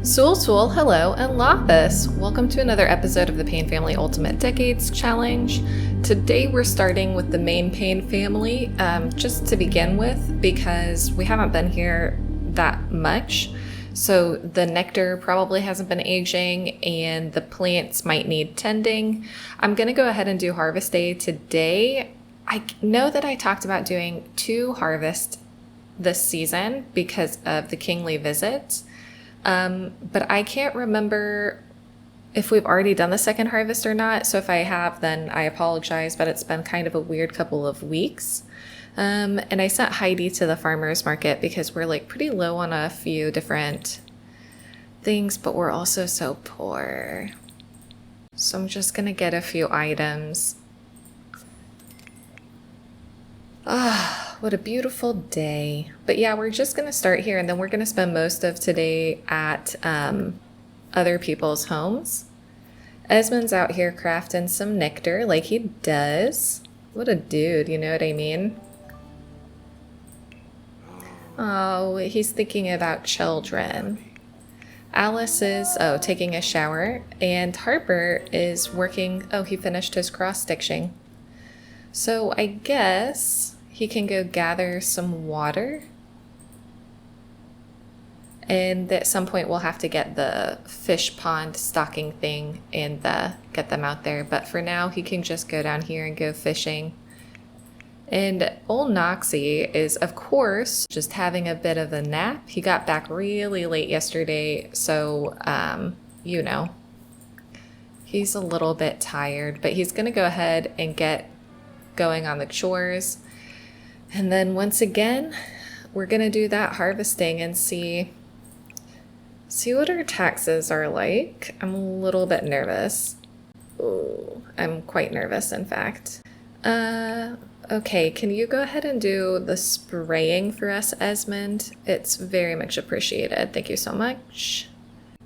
Sul, hello, and Lapis! Welcome to another episode of the Payne Family Ultimate Decades Challenge. Today we're starting with the main Payne family, just to begin with, because we haven't been here that much. So the nectar probably hasn't been aging, and the plants might need tending. I'm going to go ahead and do Harvest Day today. I know that I talked about doing 2 harvests this season because of the kingly visit. But I can't remember if we've already done the second harvest or not. So if I have, then I apologize, but it's been kind of a weird couple of weeks. And I sent Heidi to the farmer's market because we're like pretty low on a few different things, but we're also so poor. So I'm just going to get a few items. Ah, what a beautiful day. But yeah, we're just going to start here, and then we're going to spend most of today at other people's homes. Esmond's out here crafting some nectar like he does. What a dude, you know what I mean? Oh, he's thinking about children. Alice is, taking a shower, and Harper is working. Oh, he finished his cross-stitching. So I guess he can go gather some water. And at some point we'll have to get the fish pond stocking thing and get them out there. But for now he can just go down here and go fishing. And old Noxie is, of course, just having a bit of a nap. He got back really late yesterday, so, you know, he's a little bit tired. But he's going to go ahead and get going on the chores. And then once again, we're going to do that harvesting and see what our taxes are like. I'm a little bit nervous. Ooh, I'm quite nervous, in fact. Okay, can you go ahead and do the spraying for us, Esmond? It's very much appreciated. Thank you so much.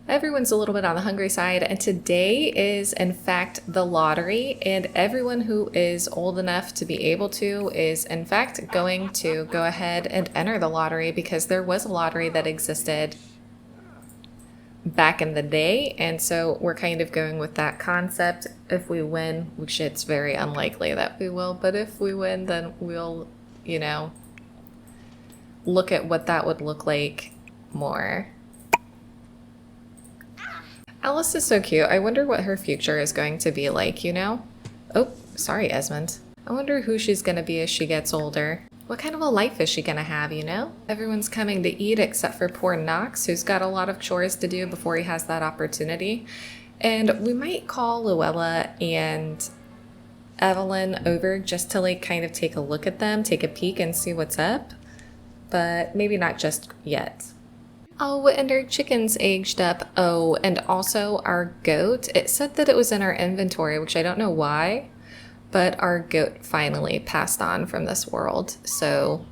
Everyone's a little bit on the hungry side, and today is, in fact, the lottery, and everyone who is old enough to be able to is, in fact, going to go ahead and enter the lottery, because there was a lottery that existed back in the day, and so we're kind of going with that concept. If we win, which it's very unlikely that we will, but if we win, then we'll, you know, look at what that would look like more. Alice is so cute. I wonder what her future is going to be like, you know? Oh, sorry, Esmond. I wonder who she's going to be as she gets older. What kind of a life is she going to have, you know? Everyone's coming to eat except for poor Knox, who's got a lot of chores to do before he has that opportunity. And we might call Luella and Evelyn over just to like kind of take a look at them, take a peek and see what's up. But maybe not just yet. Oh, and our chicken's aged up. Oh, and also our goat. It said that it was in our inventory, which I don't know why, but our goat finally passed on from this world. So,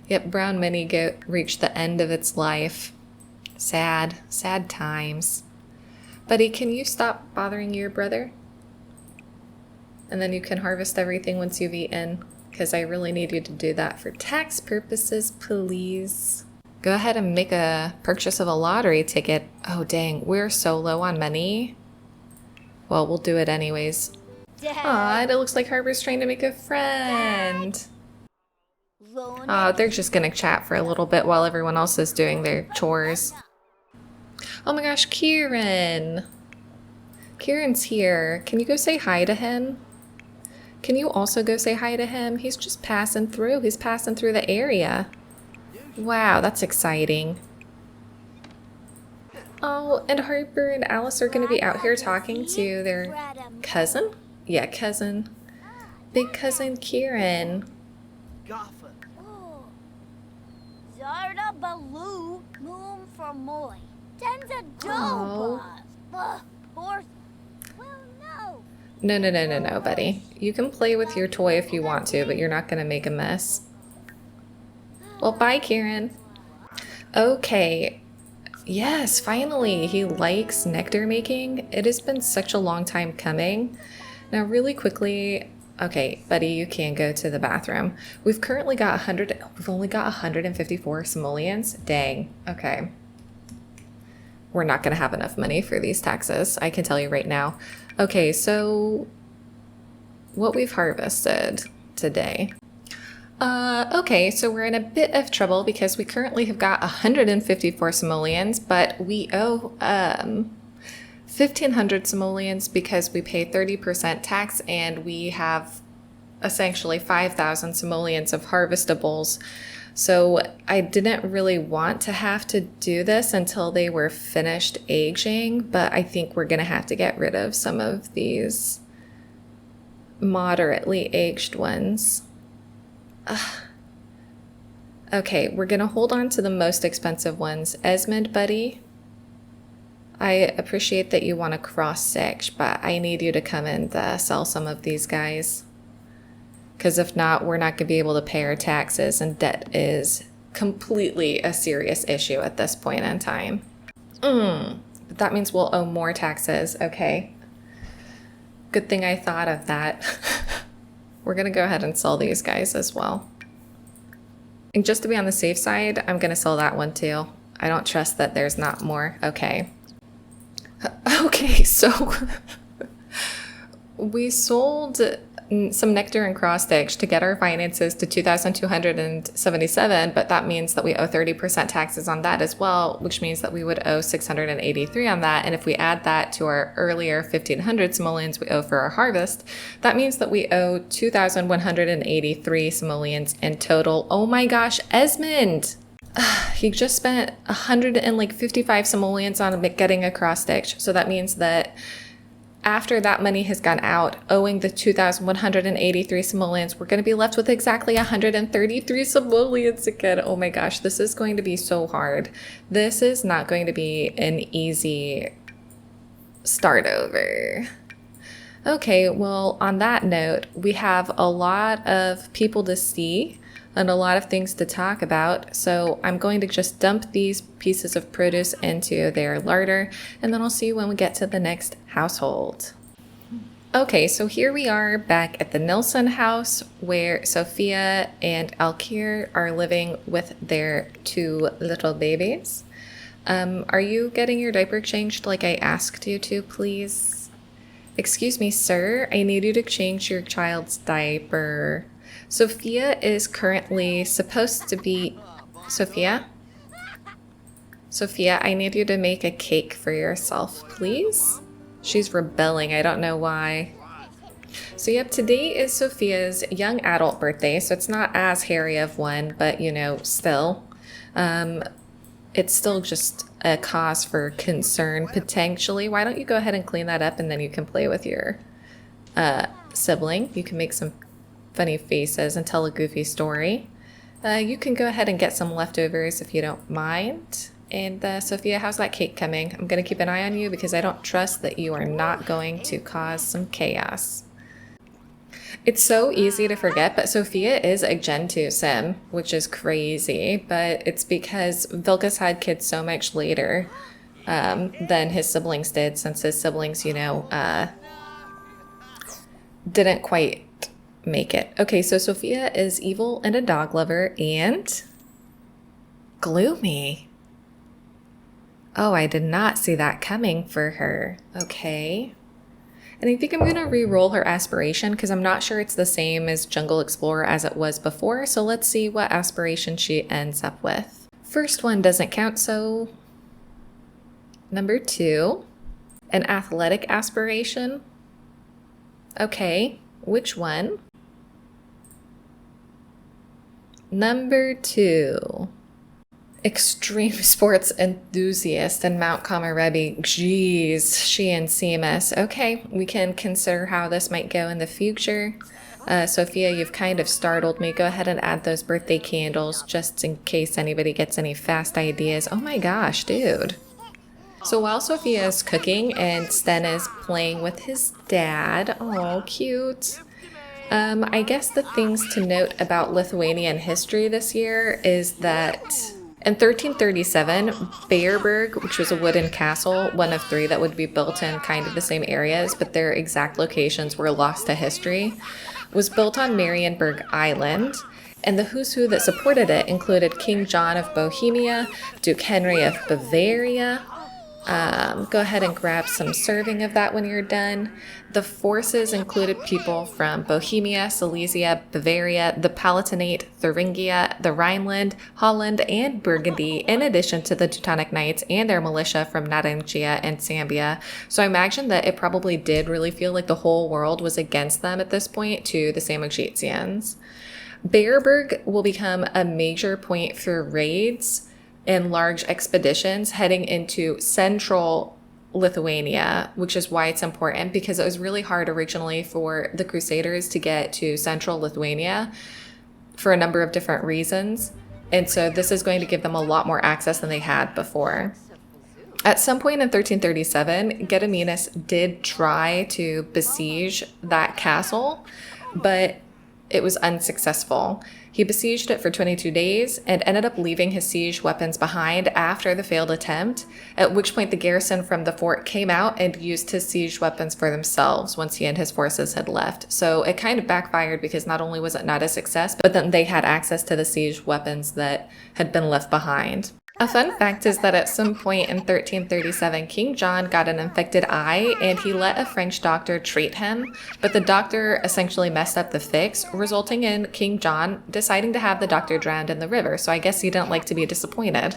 yep, brown mini goat reached the end of its life. Sad times. Buddy, can you stop bothering your brother? And then you can harvest everything once you've eaten, because I really need you to do that for tax purposes, please. Go ahead and make a purchase of a lottery ticket. Oh, dang, we're so low on money. Well, we'll do it anyways. Aw, it looks like Harper's trying to make a friend. Aw, they're just gonna chat for a little bit while everyone else is doing their chores. Oh my gosh, Kieran. Kieran's here. Can you go say hi to him? Can you also go say hi to him? He's just passing through. He's passing through the area. Wow, that's exciting. Oh, and Harper and Alice are going to be out here talking to their cousin? Yeah, cousin. Big cousin Kieran. No, buddy. You can play with your toy if you want to, but you're not going to make a mess. Well, bye, Kieran. Okay. Yes, finally. He likes nectar making. It has been such a long time coming. Now, really quickly, okay, buddy, you can go to the bathroom. We've only got 154 simoleons. Dang. Okay. we're not going to have enough money for these taxes. I can tell you right now. Okay, so what we've harvested today. Okay, so we're in a bit of trouble because we currently have got 154 simoleons, but we owe 1,500 simoleons because we pay 30% tax, and we have essentially 5,000 simoleons of harvestables. So I didn't really want to have to do this until they were finished aging, but I think we're going to have to get rid of some of these moderately aged ones. Okay, we're going to hold on to the most expensive ones. Esmond, buddy, I appreciate that you want to cross-stitch, but I need you to come and sell some of these guys. Because if not, we're not going to be able to pay our taxes, and debt is completely a serious issue at this point in time. But that means we'll owe more taxes. Okay. Good thing I thought of that. We're going to go ahead and sell these guys as well. And just to be on the safe side, I'm going to sell that one too. I don't trust that there's not more. Okay. Okay, so we sold some nectar and cross stitch to get our finances to 2,277, but that means that we owe 30% taxes on that as well, which means that we would owe 683 on that. And if we add that to our earlier 1,500 simoleons we owe for our harvest, that means that we owe 2,183 simoleons in total. Oh my gosh, Esmond! He just spent 155 simoleons on getting a cross stitch, so that means that after that money has gone out, owing the 2,183 simoleons, we're going to be left with exactly 133 simoleons again. Oh my gosh, this is going to be so hard. This is not going to be an easy start over. Okay, well, on that note, we have a lot of people to see and a lot of things to talk about. So I'm going to just dump these pieces of produce into their larder, and then I'll see you when we get to the next household. Okay, so here we are back at the Nilsen house where Sophia and Alkir are living with their 2 little babies. Are you getting your diaper changed like I asked you to, please? Excuse me, sir, I need you to change your child's diaper. Sophia is currently supposed to be... Sophia, I need you to make a cake for yourself, please. She's rebelling. I don't know why. So yep, today is Sophia's young adult birthday, so it's not as hairy of one, but you know, still. It's still just a cause for concern, potentially. Why don't you go ahead and clean that up, and then you can play with your sibling. You can make some funny faces and tell a goofy story. You can go ahead and get some leftovers if you don't mind. And Sophia, how's that cake coming? I'm going to keep an eye on you because I don't trust that you are not going to cause some chaos. It's so easy to forget, but Sophia is a Gen 2 sim, which is crazy, but it's because Vilkas had kids so much later than his siblings did, since his siblings, you know, didn't quite make it. Okay, so Sophia is evil and a dog lover and gloomy. Oh, I did not see that coming for her. Okay. And I think I'm going to re-roll her aspiration because I'm not sure it's the same as Jungle Explorer as it was before. So let's see what aspiration she ends up with. First one doesn't count, so number 2, an athletic aspiration. Okay, which one? Number 2, extreme sports enthusiast and Mount Kamarebi. Jeez, she and Seamus. Okay, we can consider how this might go in the future. Sophia, you've kind of startled me. Go ahead and add those birthday candles just in case anybody gets any fast ideas. Oh my gosh, dude. So while Sophia is cooking and Sten is playing with his dad, oh, cute. I guess the things to note about Lithuanian history this year is that in 1337, Bayerburg, which was a wooden castle, one of 3 that would be built in kind of the same areas, but their exact locations were lost to history, was built on Marienburg Island, and the who's who that supported it included King John of Bohemia, Duke Henry of Bavaria, Go ahead and grab some serving of that when you're done. The forces included people from Bohemia, Silesia, Bavaria, the Palatinate, Thuringia, the Rhineland, Holland, and Burgundy, in addition to the Teutonic Knights and their militia from Nadangia and Sambia. So I imagine that it probably did really feel like the whole world was against them at this point, to the Samogitians. Bearberg will become a major point for raids and large expeditions heading into central Lithuania, which is why it's important, because it was really hard originally for the Crusaders to get to central Lithuania for a number of different reasons. And so this is going to give them a lot more access than they had before. At some point in 1337, Gediminas did try to besiege that castle, but it was unsuccessful. He besieged it for 22 days and ended up leaving his siege weapons behind after the failed attempt, at which point the garrison from the fort came out and used his siege weapons for themselves once he and his forces had left. So it kind of backfired, because not only was it not a success, but then they had access to the siege weapons that had been left behind. A fun fact is that at some point in 1337, King John got an infected eye and he let a French doctor treat him, but the doctor essentially messed up the fix, resulting in King John deciding to have the doctor drowned in the river. So I guess he didn't like to be disappointed.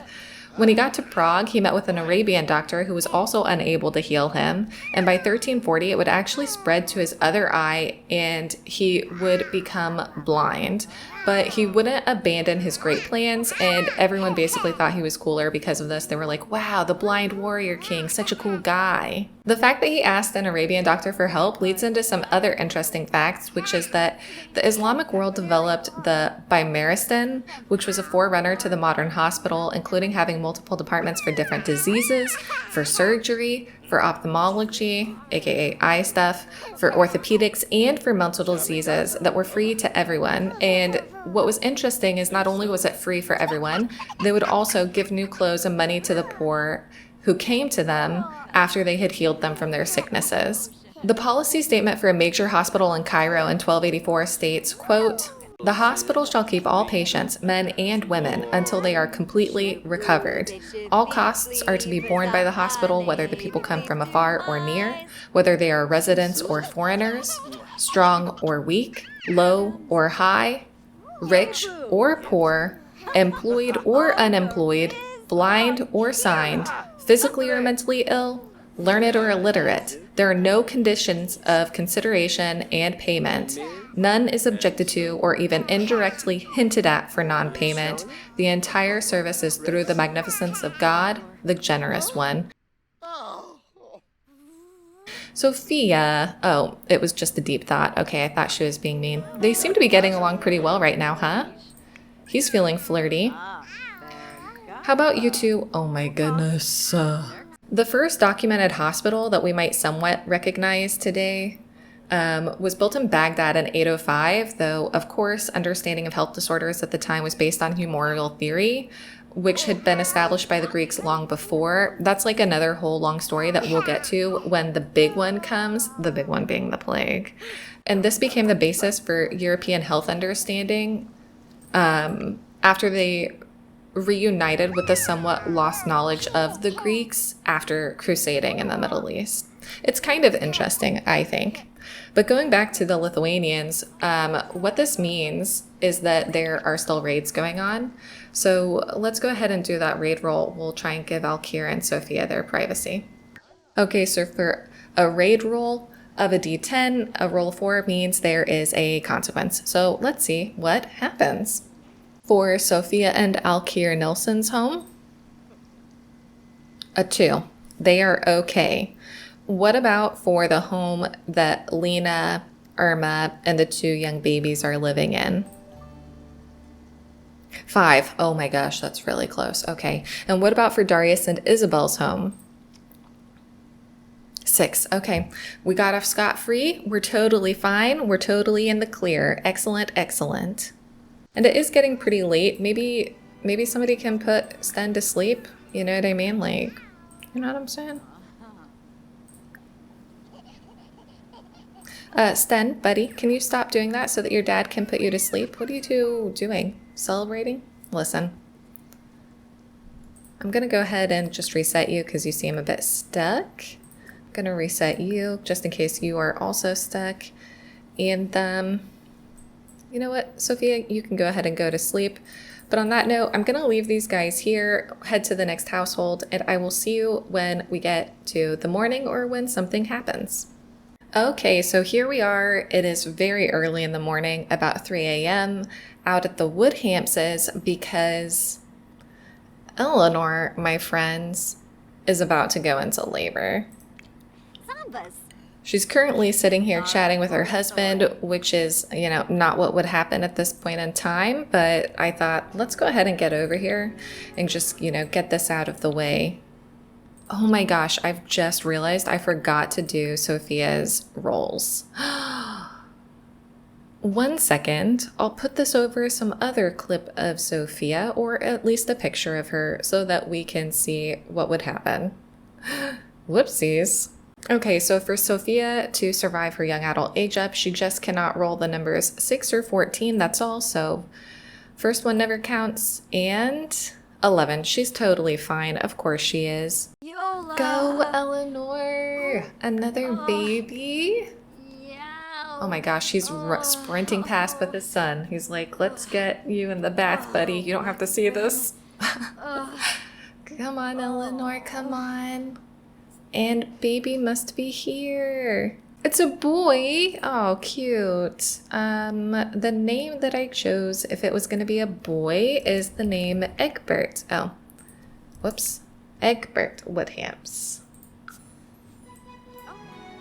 When he got to Prague, he met with an Arabian doctor who was also unable to heal him, and by 1340 it would actually spread to his other eye and he would become blind. But he wouldn't abandon his great plans, and everyone basically thought he was cooler because of this. They were like, wow, the blind warrior king, such a cool guy. The fact that he asked an Arabian doctor for help leads into some other interesting facts, which is that the Islamic world developed the Bimaristan, which was a forerunner to the modern hospital, including having multiple departments for different diseases, for surgery, for ophthalmology, aka eye stuff, for orthopedics, and for mental diseases that were free to everyone. And what was interesting is not only was it free for everyone, they would also give new clothes and money to the poor who came to them after they had healed them from their sicknesses. The policy statement for a major hospital in Cairo in 1284 states, quote, "The hospital shall keep all patients, men and women, until they are completely recovered. All costs are to be borne by the hospital, whether the people come from afar or near, whether they are residents or foreigners, strong or weak, low or high, rich or poor, employed or unemployed, blind or signed, physically or mentally ill, learned or illiterate. There are no conditions of consideration and payment. None is objected to or even indirectly hinted at for non-payment. The entire service is through the magnificence of God, the generous one." Sophia, oh, it was just a deep thought. Okay, I thought she was being mean. They seem to be getting along pretty well right now, huh? He's feeling flirty. How about you two? Oh my goodness. The first documented hospital that we might somewhat recognize today was built in Baghdad in 805, though, of course, understanding of health disorders at the time was based on humoral theory, which had been established by the Greeks long before. That's like another whole long story that we'll get to when the big one comes, the big one being the plague. And this became the basis for European health understanding after they reunited with the somewhat lost knowledge of the Greeks after crusading in the Middle East. It's kind of interesting, I think. But going back to the Lithuanians, what this means is that there are still raids going on. So let's go ahead and do that raid roll. We'll try and give Alkir and Sophia their privacy. Okay, so for a raid roll of a d10, a roll 4 means there is a consequence. So let's see what happens. For Sophia and Alkir Nilsen's home, a 2. They are okay. What about for the home that Lena, Irma, and the 2 young babies are living in? 5. Oh my gosh, that's really close. Okay. And what about for Darius and Isabel's home? 6. Okay. We got off scot-free. We're totally fine. We're totally in the clear. Excellent, excellent. And it is getting pretty late. Maybe somebody can put Sten to sleep. You know what I mean? Like, you know what I'm saying? Sten, buddy, can you stop doing that so that your dad can put you to sleep? What are you two doing? Celebrating? Listen. I'm gonna go ahead and just reset you because you seem a bit stuck. I'm gonna reset you just in case you are also stuck. And you know what, Sophia, you can go ahead and go to sleep. But on that note, I'm gonna leave these guys here, head to the next household, and I will see you when we get to the morning or when something happens. Okay, so here we are. It is very early in the morning, about 3 a.m. out at the Woodhamses because Eleanor, my friends, is about to go into labor. She's currently sitting here chatting with her husband, which is, you know, not what would happen at this point in time, but I thought, let's go ahead and get over here and just, you know, get this out of the way. Oh my gosh, I've just realized I forgot to do Sophia's rolls. 1 second, I'll put this over some other clip of Sophia, or at least a picture of her, so that we can see what would happen. Whoopsies. Okay, so for Sophia to survive her young adult age up, she just cannot roll the numbers 6 or 14, that's all. So first one never counts, and 11. She's totally fine. Of course she is. Yola. Go, Eleanor! Another baby? Oh my gosh, he's sprinting past with his son. He's like, let's get you in the bath, buddy. You don't have to see this. Come on, Eleanor, come on. And baby must be here. It's a boy. Oh, cute. The name that I chose, if it was going to be a boy, is the name Egbert. Oh, whoops. Egbert Woodhamse.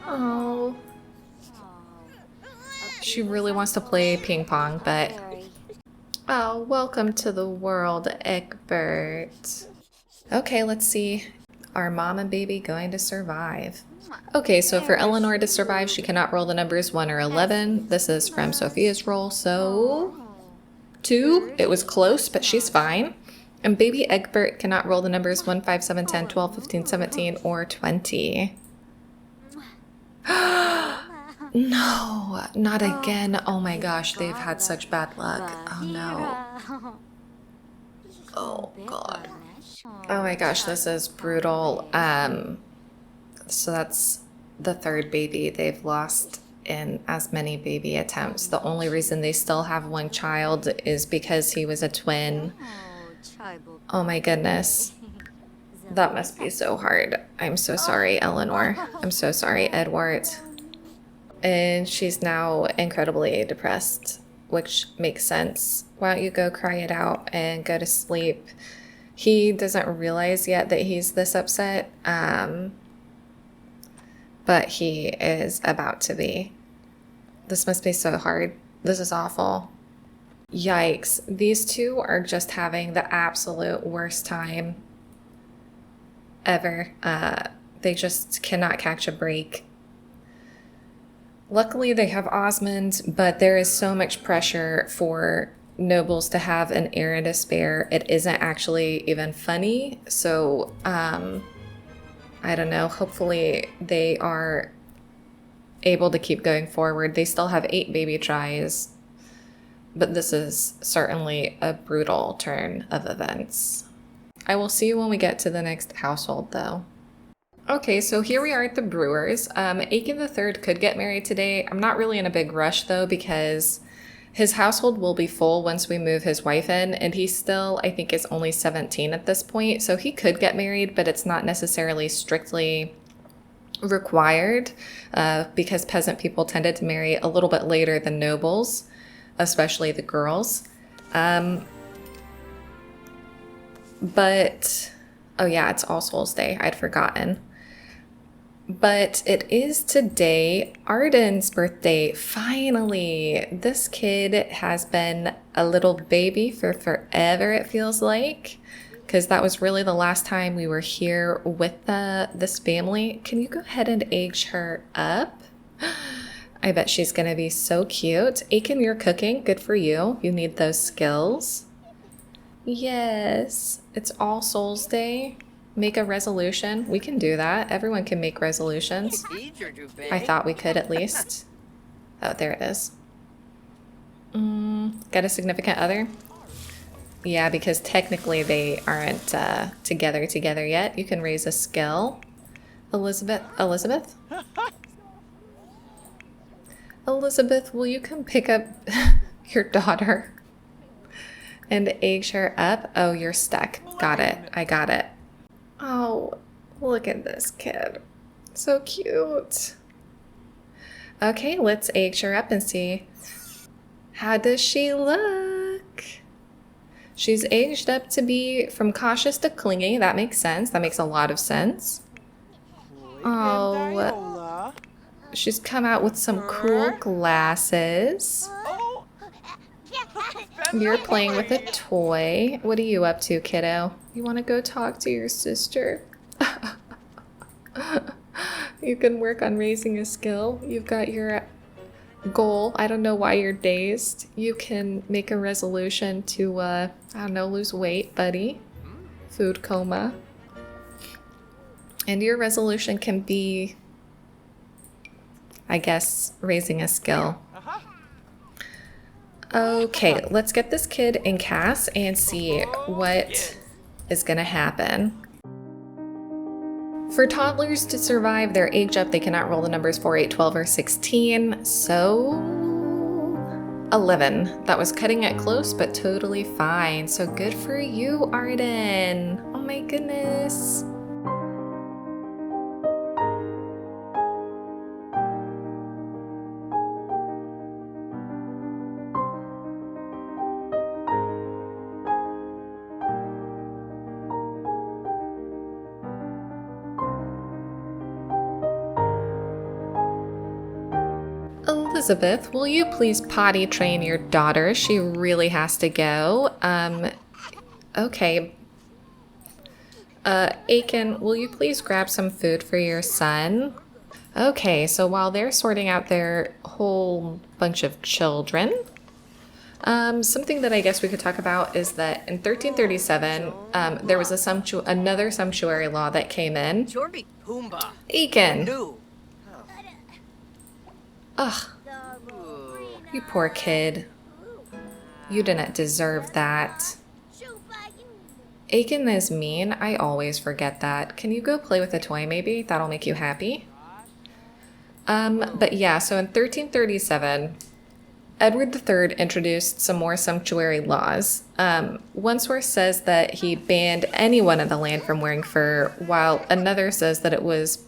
Oh. She really wants to play ping pong, but... Oh, welcome to the world, Egbert. Okay, let's see. Are mom and baby going to survive? Okay, so for Eleanor to survive, she cannot roll the numbers 1 or 11. This is from Sophia's roll, so 2. It was close, but she's fine. And baby Egbert cannot roll the numbers 1, 5, 7, 10, 12, 15, 17, or 20. No, not again. Oh my gosh, they've had such bad luck. Oh no. Oh god. Oh my gosh, this is brutal. So that's the 3rd baby they've lost in as many baby attempts. The only reason they still have 1 child is because he was a twin. Oh my goodness. That must be so hard. I'm so sorry, Eleanor. I'm so sorry, Edward. And she's now incredibly depressed, which makes sense. Why don't you go cry it out and go to sleep? He doesn't realize yet that he's this upset, but he is about to be. This must be so hard. This is awful. Yikes. These two are just having the absolute worst time ever. They just cannot catch a break. Luckily, they have Osmond, but there is so much pressure for nobles to have an heir to spare. It isn't actually even funny. So, I don't know. Hopefully, they are able to keep going forward. They still have 8 baby tries, but this is certainly a brutal turn of events. I will see you when we get to the next household, though. Okay, so here we are at the Brewers. Aiken III could get married today. I'm not really in a big rush, though, because his household will be full once we move his wife in, and he still, I think, is only 17 at this point, so he could get married, but it's not necessarily strictly required, because peasant people tended to marry a little bit later than nobles, especially the girls. But, oh yeah, it's All Souls Day. I'd forgotten. But it is today Arden's birthday. Finally, this kid has been a little baby for forever, it feels like, because that was really the last time we were here with this family. Can you go ahead and age her up? I bet she's going to be so cute. Aiken, you're cooking. Good for you. You need those skills. Yes, it's All Souls Day. Make a resolution. We can do that. Everyone can make resolutions. I thought we could at least. Oh, there it is. Get a significant other? Yeah, because technically they aren't together yet. You can raise a skill. Elizabeth, will you come pick up your daughter and age her up? Oh, you're stuck. Got it. I got it. Oh, look at this kid. So cute. Okay, let's age her up and see. How does she look? She's aged up to be from cautious to clingy. That makes sense. That makes a lot of sense. Oh, she's come out with some cool glasses. You're playing with a toy. What are you up to, kiddo? You want to go talk to your sister? You can work on raising a skill. You've got your goal. I don't know why you're dazed. You can make a resolution to, I don't know, lose weight, buddy. Food coma. And your resolution can be, I guess, raising a skill. Okay, let's get this kid in CAS and see what is going to happen. For toddlers to survive their age up, they cannot roll the numbers 4, 8, 12, or 16. So 11. That was cutting it close, but totally fine. So good for you, Arden. Oh my goodness. Elizabeth, will you please potty train your daughter? She really has to go. Okay. Aiken, will you please grab some food for your son? Okay, so while they're sorting out their whole bunch of children, something that I guess we could talk about is that in 1337, there was another sumptuary law that came in. Aiken! Ugh. You poor kid. You didn't deserve that. Aiken is mean. I always forget that. Can you go play with a toy maybe? That'll make you happy. But yeah, so in 1337, Edward III introduced some more sumptuary laws. One source says that he banned anyone in the land from wearing fur, while another says that it was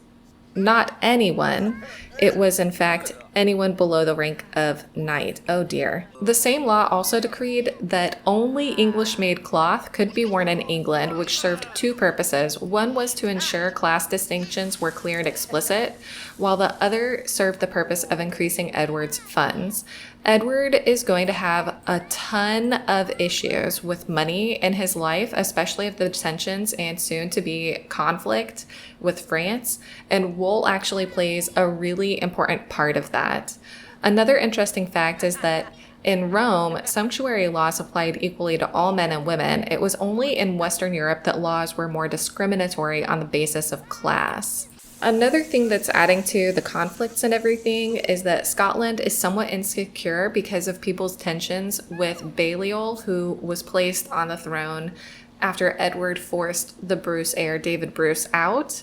not anyone. It was, in fact, anyone below the rank of knight. Oh dear. The same law also decreed that only English-made cloth could be worn in England, which served two purposes. One was to ensure class distinctions were clear and explicit, while the other served the purpose of increasing Edward's funds. Edward is going to have a ton of issues with money in his life, especially of the tensions and soon to be conflict with France, and wool actually plays a really important part of that. Another interesting fact is that in Rome, sumptuary laws applied equally to all men and women. It was only in Western Europe that laws were more discriminatory on the basis of class. Another thing that's adding to the conflicts and everything is that Scotland is somewhat insecure because of people's tensions with Balliol, who was placed on the throne after Edward forced the Bruce heir, David Bruce, out.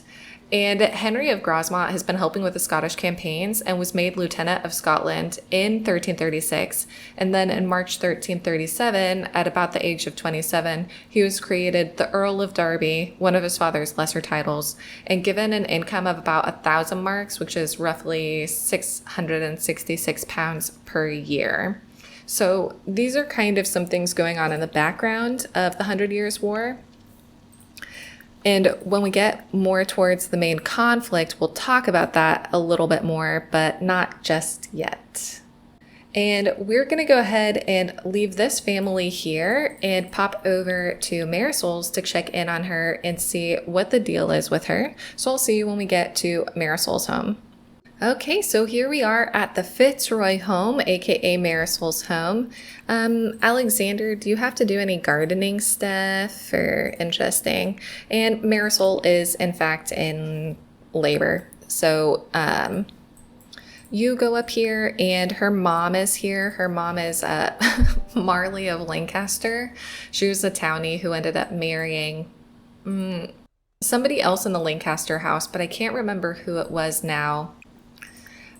And Henry of Grosmont has been helping with the Scottish campaigns and was made Lieutenant of Scotland in 1336. And then in March 1337, at about the age of 27, he was created the Earl of Derby, one of his father's lesser titles, and given an income of about 1,000 marks, which is roughly 666 pounds per year. So these are kind of some things going on in the background of the 100 Years' War. And when we get more towards the main conflict, we'll talk about that a little bit more, but not just yet. And we're going to go ahead and leave this family here and pop over to Marisol's to check in on her and see what the deal is with her. So I'll see you when we get to Marisol's home. Okay, so here we are at the FitzRoy home, aka Marisol's home. Alexander, do you have to do any gardening stuff or interesting? And Marisol is in fact in labor. So You go up here, and her mom is here. Her mom is Marley of Lancaster. She was a townie who ended up marrying somebody else in the Lancaster house, but I can't remember who it was now.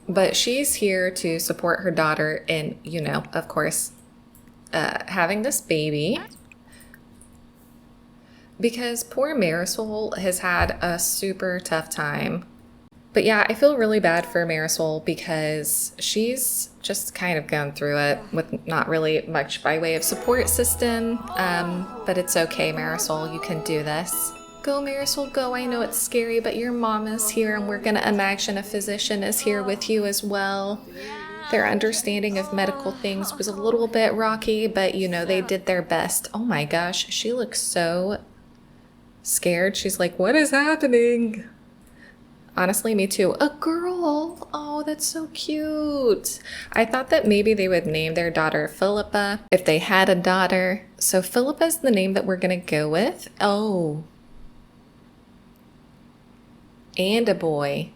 But she's here to support her daughter in, you know, of course, having this baby. Because poor Marisol has had a super tough time. But yeah, I feel really bad for Marisol because she's just kind of gone through it with not really much by way of support system. But it's okay, Marisol, you can do this. Go, Marisol, go. I know it's scary, but your mom is here, and we're going to imagine a physician is here with you as well. Their understanding of medical things was a little bit rocky, but, you know, they did their best. Oh my gosh, she looks so scared. She's like, what is happening? Honestly, me too. A girl. Oh, that's so cute. I thought that maybe they would name their daughter Philippa if they had a daughter. So Philippa's the name that we're going to go with. Oh. And a boy.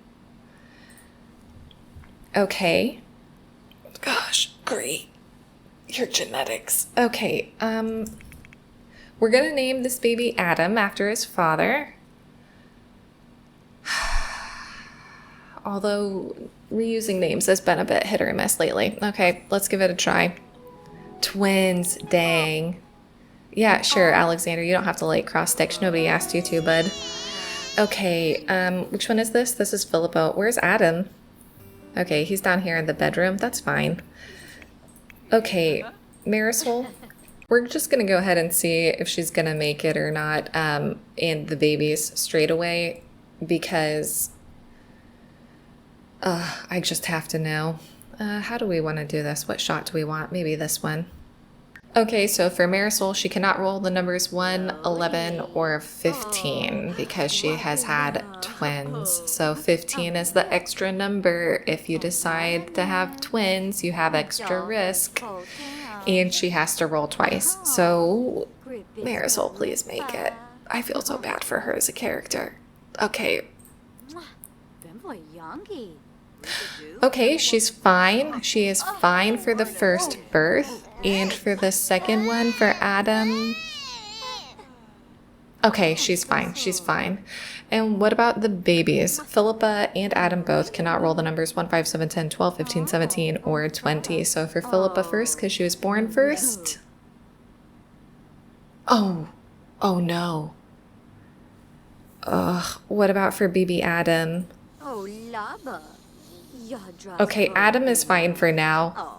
Okay. Gosh, great. Your genetics. Okay, we're gonna name this baby Adam after his father. Although reusing names has been a bit hit or miss lately. Okay, let's give it a try. Twins, dang. Yeah, sure, Alexander, you don't have to like cross-stitch. Nobody asked you to, bud. Okay, which one is this? This is Philippa. Where's Adam? Okay, he's down here in the bedroom. That's fine. Okay, Marisol, we're just going to go ahead and see if she's going to make it or not in the babies straight away because I just have to know. How do we want to do this? What shot do we want? Maybe this one. Okay, so for Marisol, she cannot roll the numbers 1, 11, or 15 because she has had twins. So 15 is the extra number. If you decide to have twins, you have extra risk. And she has to roll twice. So Marisol, please make it. I feel so bad for her as a character. Okay. Okay, she's fine. She is fine for the first birth. And for the second one, for Adam... Okay, she's fine. She's fine. And what about the babies? Philippa and Adam both cannot roll the numbers 1, 5, 7, 10, 12, 15, 17, or 20. So for Philippa first, because she was born first... Oh. Oh, no. Ugh. What about for baby Adam? Okay, Adam is fine for now.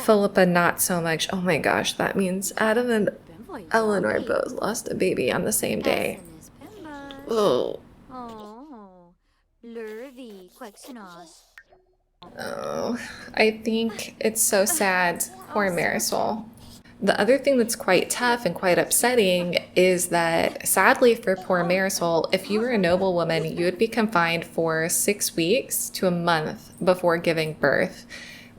Philippa, not so much. Oh my gosh, that means Adam and Eleanor both lost a baby on the same day. Oh. Oh, I think it's so sad. Poor Marisol. The other thing that's quite tough and quite upsetting is that, sadly for poor Marisol, if you were a noblewoman, you would be confined for 6 weeks to a month before giving birth,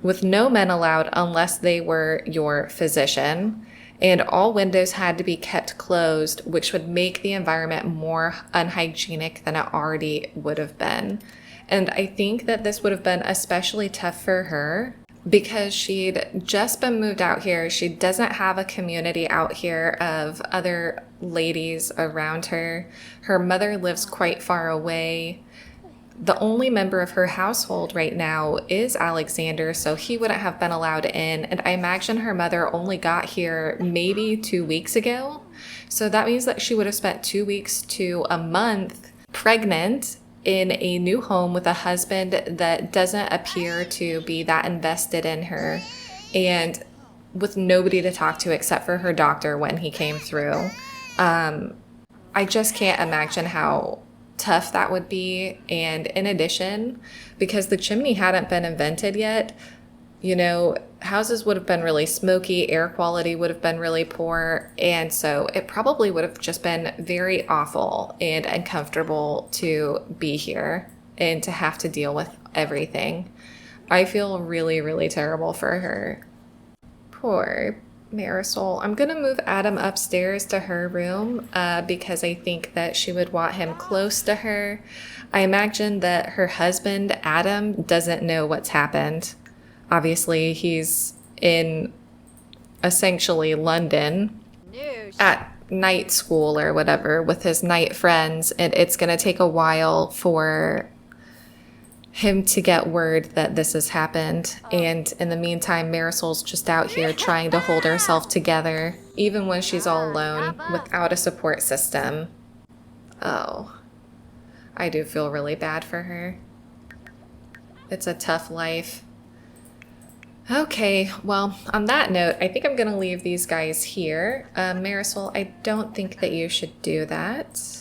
with no men allowed unless they were your physician, and all windows had to be kept closed, which would make the environment more unhygienic than it already would have been. And I think that this would have been especially tough for her because she'd just been moved out here. She doesn't have a community out here of other ladies around her. Her mother lives quite far away. The only member of her household right now is Alexander, so he wouldn't have been allowed in. And I imagine her mother only got here maybe 2 weeks ago. So that means that she would have spent 2 weeks to a month pregnant in a new home with a husband that doesn't appear to be that invested in her, and with nobody to talk to except for her doctor when he came through. I just can't imagine how tough that would be. And in addition, because the chimney hadn't been invented yet, you know, houses would have been really smoky, air quality would have been really poor, and so it probably would have just been very awful and uncomfortable to be here and to have to deal with everything. I feel really, really terrible for her. Poor Marisol. I'm gonna move Adam upstairs to her room because I think that she would want him close to her. I imagine that her husband, Adam, doesn't know what's happened. Obviously, he's in essentially London at night school or whatever with his night friends, and it's gonna take a while for him to get word that this has happened. And in the meantime, Marisol's just out here trying to hold herself together, even when she's all alone without a support system. Oh, I do feel really bad for her. It's a tough life. Okay, well, on that note, I think I'm gonna leave these guys here. Marisol, I don't think that you should do that.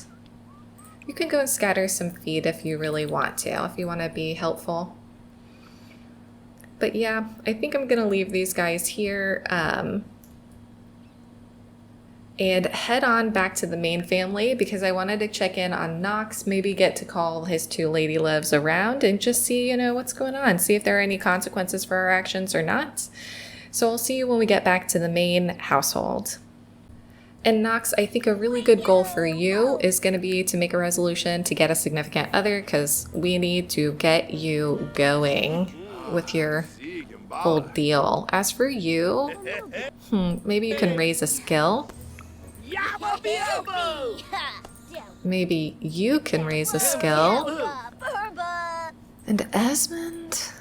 You can go and scatter some feed if you really want to, if you want to be helpful. But yeah, I think I'm going to leave these guys here and head on back to the main family because I wanted to check in on Knox, maybe get to call his 2 lady loves around and just see, what's going on, see if there are any consequences for our actions or not. So I'll see you when we get back to the main household. And Knox, I think a really good goal for you is going to be to make a resolution to get a significant other because we need to get you going with your whole deal. As for you, maybe you can raise a skill. Maybe you can raise a skill. And Esmond?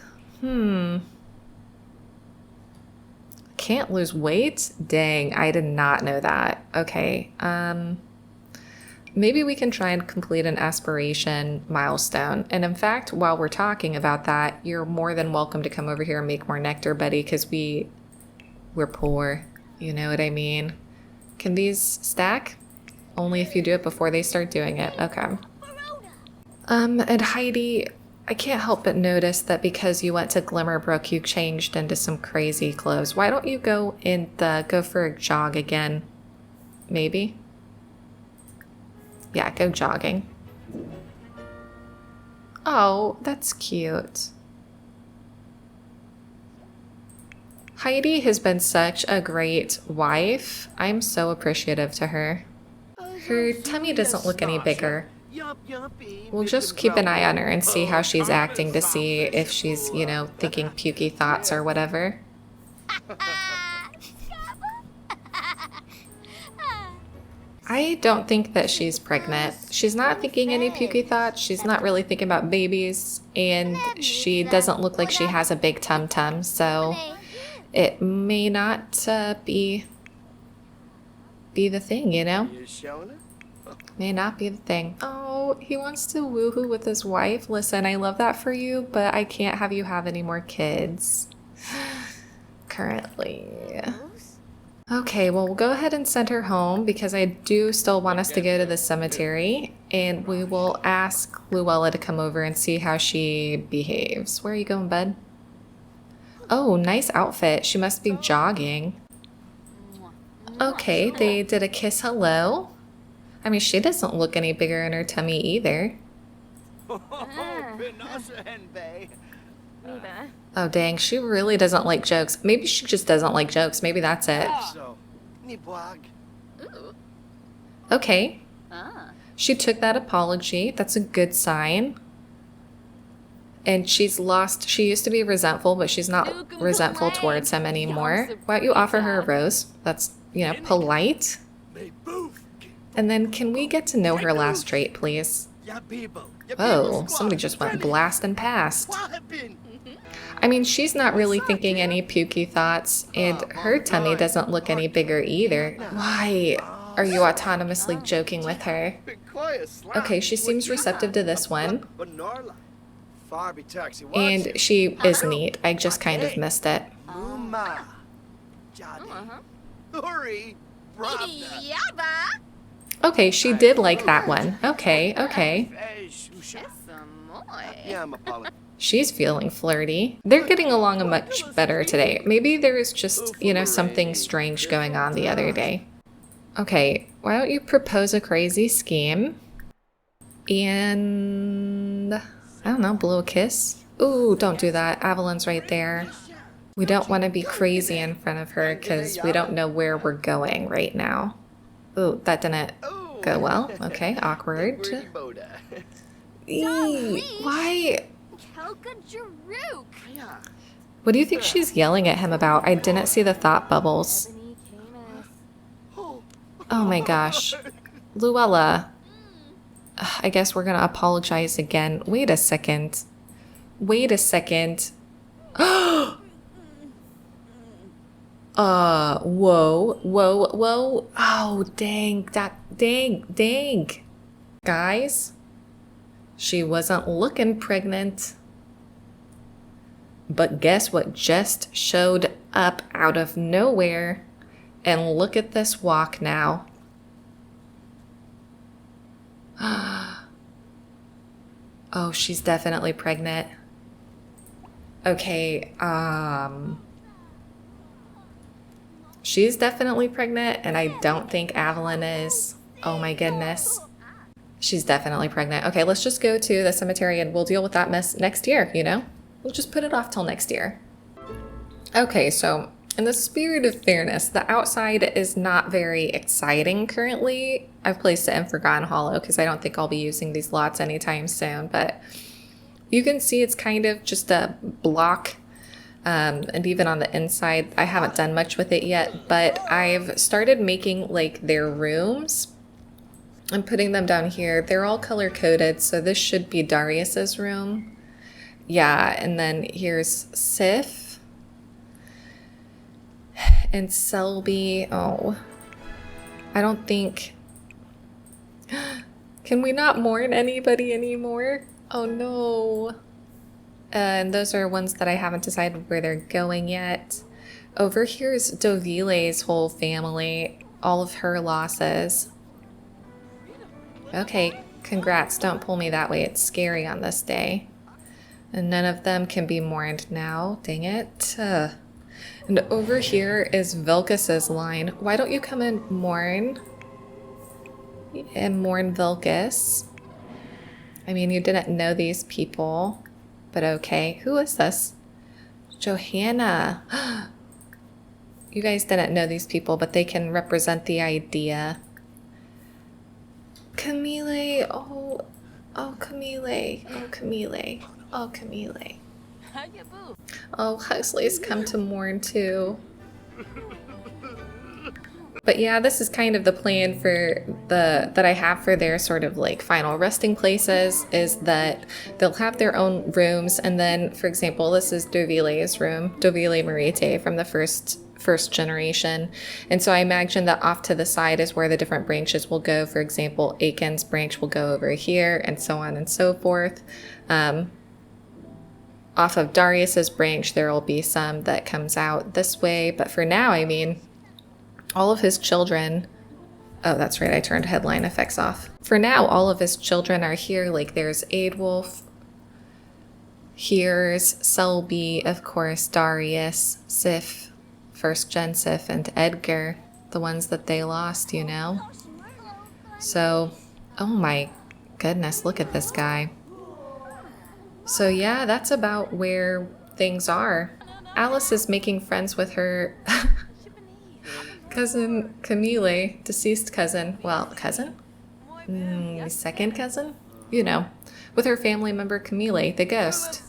Can't lose weight? Dang, I did not know that. Okay, maybe we can try and complete an aspiration milestone. And in fact, while we're talking about that, you're more than welcome to come over here and make more nectar, buddy, because we're poor. You know what I mean? Can these stack? Only if you do it before they start doing it. Okay. And Heidi, I can't help but notice that because you went to Glimmerbrook, you changed into some crazy clothes. Why don't you go for a jog again? Maybe? Yeah, go jogging. Oh, that's cute. Heidi has been such a great wife. I'm so appreciative to her. Her tummy doesn't look any bigger. We'll just keep an eye on her and see how she's acting to see if she's, thinking pukey thoughts or whatever. I don't think that she's pregnant. She's not thinking any pukey thoughts. She's not really thinking about babies. And she doesn't look like she has a big tum-tum. So it may not be the thing, May not be the thing. Oh, he wants to woohoo with his wife. Listen, I love that for you, but I can't have you have any more kids currently. Okay, well, we'll go ahead and send her home because I do still want us to go to the cemetery, and we will ask Luella to come over and see how she behaves. Where are you going, bud? Oh, nice outfit. She must be jogging. Okay, they did a kiss hello. I mean, she doesn't look any bigger in her tummy either. Oh, dang, she really doesn't like jokes. Maybe she just doesn't like jokes. Maybe that's it. Okay. She took that apology. That's a good sign. And she used to be resentful, but she's not resentful towards him anymore. Why don't you offer her a rose? That's, polite. And then can we get to know her last trait, please? Oh, somebody just went blasting past. I mean, she's not really thinking any pukey thoughts, and her tummy doesn't look any bigger either. Why are you autonomously joking with her? Okay, she seems receptive to this one. And she is neat. I just kind of missed it. Okay, she did like that one. Okay. She's feeling flirty. They're getting along much better today. Maybe there was just, something strange going on the other day. Okay, why don't you propose a crazy scheme? And I don't know, blow a kiss? Ooh, don't do that. Avalon's right there. We don't want to be crazy in front of her because we don't know where we're going right now. Ooh, that didn't go well. Okay, awkward. Eee, why? What do you think she's yelling at him about? I didn't see the thought bubbles. Oh my gosh. Luella. I guess we're gonna apologize again. Wait a second. Wait a second. Whoa, whoa, whoa. Oh, dang, dang. Guys, she wasn't looking pregnant. But guess what just showed up out of nowhere? And look at this walk now. Oh, she's definitely pregnant. Okay, she's definitely pregnant, and I don't think Evelyn is. Oh my goodness. She's definitely pregnant. Okay, let's just go to the cemetery and we'll deal with that mess next year, you know? We'll just put it off till next year. Okay, so in the spirit of fairness, the outside is not very exciting currently. I've placed it in Forgotten Hollow because I don't think I'll be using these lots anytime soon, but you can see it's kind of just a block. And even on the inside, I haven't done much with it yet, but I've started making like their rooms. I'm putting them down here. They're all color coded, so this should be Darius's room. Yeah, and then here's Sif and Selby. Oh, I don't think... Can we not mourn anybody anymore? Oh no. And those are ones that I haven't decided where they're going yet. Over here is Dovile's whole family, all of her losses. Okay, congrats. Don't pull me that way. It's scary on this day. And none of them can be mourned now. Dang it. And over here is Vilkas's line. Why don't you come and mourn? And mourn Vilkas. I mean, you didn't know these people. But okay. Who is this? Johanna. You guys didn't know these people, but they can represent the idea. Camille. Oh, Camille. Oh, Camille. Oh, Camille. Oh, Huxley's come to mourn too. But yeah, this is kind of the plan for that I have for their sort of like final resting places, is that they'll have their own rooms. And then, for example, this is Dovile's room, Dovile Marite from the first generation. And so I imagine that off to the side is where the different branches will go. For example, Aiken's branch will go over here and so on and so forth. Off of Darius's branch, there will be some that comes out this way. But for now, I mean, all of his children... Oh, that's right. I turned headline effects off. For now, all of his children are here. Like there's Aidwolf. Here's Selby, of course, Darius, Sif, first gen Sif, and Edgar. The ones that they lost, you know? So, oh my goodness, look at this guy. So yeah, that's about where things are. Alice is making friends with her cousin Camille, deceased cousin. Well, cousin? Second cousin? You know, with her family member Camille, the ghost.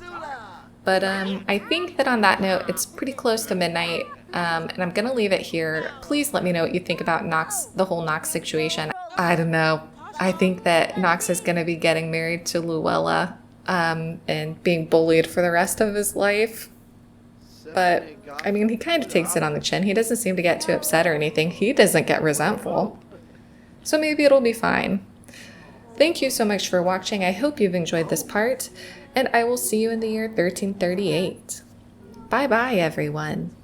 But I think that on that note, it's pretty close to midnight, and I'm gonna leave it here. Please let me know what you think about Knox, the whole Knox situation. I don't know. I think that Knox is gonna be getting married to Luella. And being bullied for the rest of his life. But, I mean, he kind of takes it on the chin. He doesn't seem to get too upset or anything. He doesn't get resentful. So maybe it'll be fine. Thank you so much for watching. I hope you've enjoyed this part. And I will see you in the year 1338. Bye-bye, everyone.